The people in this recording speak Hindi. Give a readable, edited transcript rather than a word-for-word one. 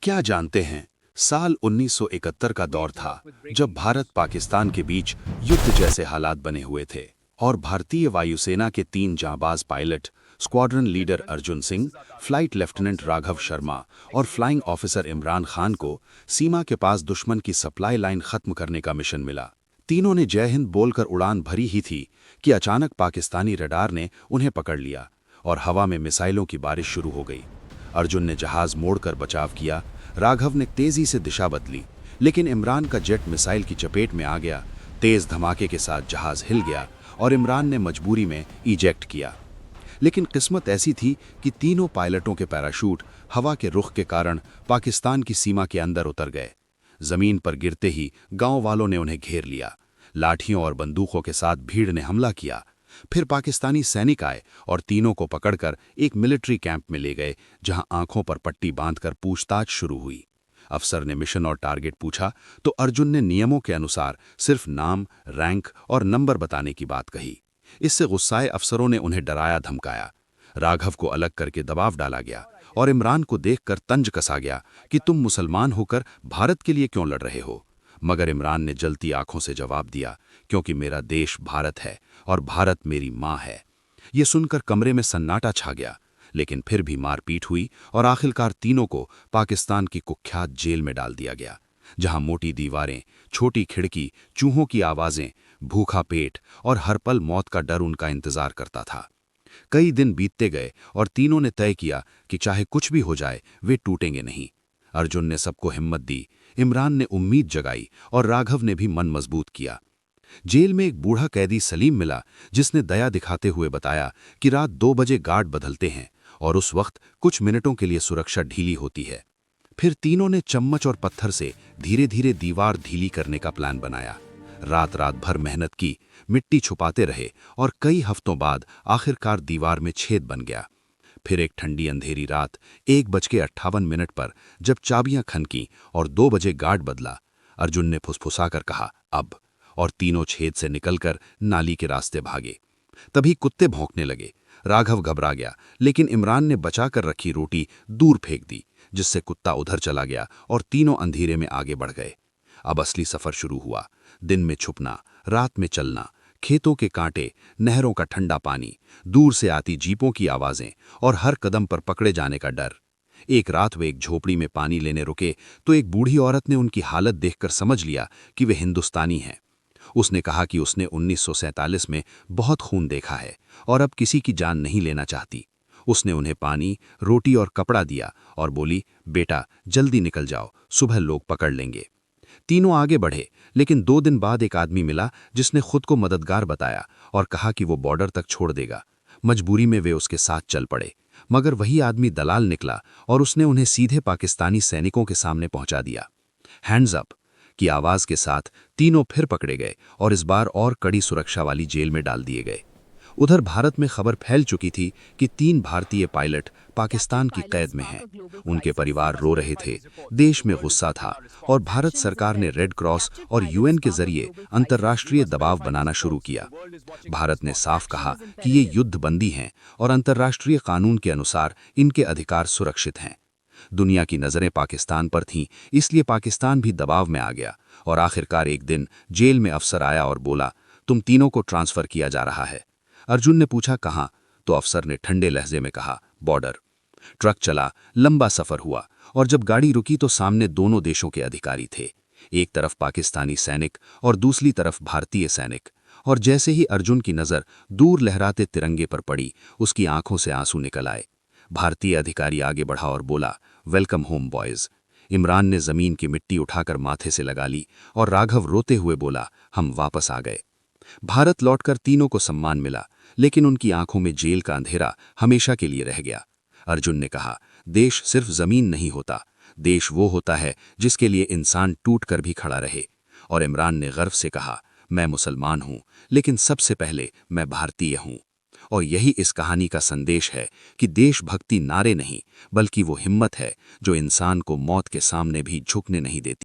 क्या जानते हैं, साल 1971 का दौर था जब भारत पाकिस्तान के बीच युद्ध जैसे हालात बने हुए थे और भारतीय वायुसेना के 3 जांबाज pilot, squadron leader Arjun Singh, flight lieutenant Raghav Sharma और फ्लाइंग ऑफिसर इमरान खान को सीमा के पास दुश्मन की सप्लाई लाइन खत्म करने का मिशन मिला। तीनों ने जय हिंद बोलकर उड़ान भरी ही थी कि अचानक पाकिस्तानी रडार ने उन्हें पकड़ लिया और हवा में मिसाइलों की बारिश शुरू हो गई। अर्जुन ने जहाज मोड़कर बचाव किया, राघव ने तेजी से दिशा बदली, लेकिन इमरान का जेट मिसाइल की चपेट में आ गया। तेज धमाके के साथ जहाज हिल गया और इमरान ने मजबूरी में इजेक्ट किया। लेकिन किस्मत ऐसी थी कि तीनों पायलटों के पैराशूट हवा के रुख के कारण पाकिस्तान की सीमा के अंदर उतर गए। जमीन पर गिरते ही गांव वालों ने उन्हें घेर लिया। लाठियों और बंदूकों के साथ भीड़ ने हमला किया। फिर पाकिस्तानी सैनिक आए और तीनों को पकड़कर एक मिलिट्री कैंप में ले गए, जहां आंखों पर पट्टी बांधकर पूछताछ शुरू हुई। अफसर ने मिशन और टारगेट पूछा तो अर्जुन ने नियमों के अनुसार सिर्फ नाम, रैंक और नंबर बताने की बात कही। इससे गुस्साए अफसरों ने उन्हें डराया धमकाया। राघव को अलग करके दबाव डाला गया और इमरान को देखकर तंज कसा गया कि तुम मुसलमान होकर भारत के लिए क्यों लड़ रहे हो। मगर इमरान ने जलती आंखों से जवाब दिया, क्योंकि मेरा देश भारत है और भारत मेरी माँ है। ये सुनकर कमरे में सन्नाटा छा गया, लेकिन फिर भी मारपीट हुई और आखिरकार तीनों को पाकिस्तान की कुख्यात जेल में डाल दिया गया, जहां मोटी दीवारें, छोटी खिड़की, चूहों की आवाजें, भूखा पेट और हर पल मौत का डर उनका इंतजार करता था। कई दिन बीतते गए और तीनों ने तय किया कि चाहे कुछ भी हो जाए वे टूटेंगे नहीं। अर्जुन ने सबको हिम्मत दी, इमरान ने उम्मीद जगाई और राघव ने भी मन मजबूत किया। जेल में एक बूढ़ा कैदी सलीम मिला, जिसने दया दिखाते हुए बताया कि रात 2 बजे गार्ड बदलते हैं और उस वक्त कुछ मिनटों के लिए सुरक्षा ढीली होती है। फिर तीनों ने चम्मच और पत्थर से धीरे धीरे दीवार ढीली करने का प्लान बनाया। रात रात भर मेहनत की, मिट्टी छुपाते रहे और कई हफ्तों बाद आखिरकार दीवार में छेद बन गया। फिर एक ठंडी अंधेरी रात 1:58 पर जब चाबियां खनकी और 2 बजे गार्ड बदला, अर्जुन ने फुसफुसाकर कहा अब, और तीनों छेद से निकलकर नाली के रास्ते भागे। तभी कुत्ते भौंकने लगे। राघव घबरा गया, लेकिन इमरान ने बचाकर रखी रोटी दूर फेंक दी, जिससे कुत्ता उधर चला गया और तीनों अंधेरे में आगे बढ़ गए। अब असली सफर शुरू हुआ। दिन में छुपना, रात में चलना, खेतों के कांटे, नहरों का ठंडा पानी, दूर से आती जीपों की आवाजें और हर कदम पर पकड़े जाने का डर। एक रात वे एक झोपड़ी में पानी लेने रुके तो एक बूढ़ी औरत ने उनकी हालत देखकर समझ लिया कि वे हिंदुस्तानी हैं। उसने कहा कि उसने 1947 में बहुत खून देखा है और अब किसी की जान नहीं लेना चाहती। उसने उन्हें पानी, रोटी और कपड़ा दिया और बोली, बेटा जल्दी निकल जाओ, सुबह लोग पकड़ लेंगे। तीनों आगे बढ़े, लेकिन 2 दिन बाद एक आदमी मिला जिसने खुद को मददगार बताया और कहा कि वो बॉर्डर तक छोड़ देगा। मजबूरी में वे उसके साथ चल पड़े, मगर वही आदमी दलाल निकला और उसने उन्हें सीधे पाकिस्तानी सैनिकों के सामने पहुंचा दिया। हैंड्स अप की आवाज के साथ तीनों फिर पकड़े गए और इस बार और कड़ी सुरक्षा वाली जेल में डाल दिए गए। उधर भारत में खबर फैल चुकी थी कि 3 भारतीय पायलट पाकिस्तान की कैद में हैं। उनके परिवार रो रहे थे, देश में गुस्सा था और भारत सरकार ने रेड क्रॉस और यूएन के जरिए अंतर्राष्ट्रीय दबाव बनाना शुरू किया। भारत ने साफ कहा कि ये युद्धबंदी हैं और अंतर्राष्ट्रीय कानून के अनुसार इनके अधिकार सुरक्षित हैं। दुनिया की नजरें पाकिस्तान पर थीं, इसलिए पाकिस्तान भी दबाव में आ गया और आखिरकार एक दिन जेल में अफसर आया और बोला, तुम तीनों को ट्रांसफर किया जा रहा है। अर्जुन ने पूछा कहां, तो अफसर ने ठंडे लहजे में कहा, बॉर्डर। ट्रक चला, लंबा सफर हुआ और जब गाड़ी रुकी तो सामने दोनों देशों के अधिकारी थे। एक तरफ पाकिस्तानी सैनिक और दूसरी तरफ भारतीय सैनिक। और जैसे ही अर्जुन की नजर दूर लहराते तिरंगे पर पड़ी, उसकी आंखों से आंसू निकल आए। भारतीय अधिकारी आगे बढ़ा और बोला, वेलकम होम बॉयज। इमरान ने जमीन की मिट्टी उठाकर माथे से लगा ली और राघव रोते हुए बोला, हम वापस आ गए। भारत लौटकर तीनों को सम्मान मिला, लेकिन उनकी आंखों में जेल का अंधेरा हमेशा के लिए रह गया। अर्जुन ने कहा, देश सिर्फ जमीन नहीं होता, देश वो होता है जिसके लिए इंसान टूट कर भी खड़ा रहे। और इमरान ने गर्व से कहा, मैं मुसलमान हूं, लेकिन सबसे पहले मैं भारतीय हूं। और यही इस कहानी का संदेश है कि देशभक्ति नारे नहीं, बल्कि वो हिम्मत है जो इंसान को मौत के सामने भी झुकने नहीं देती।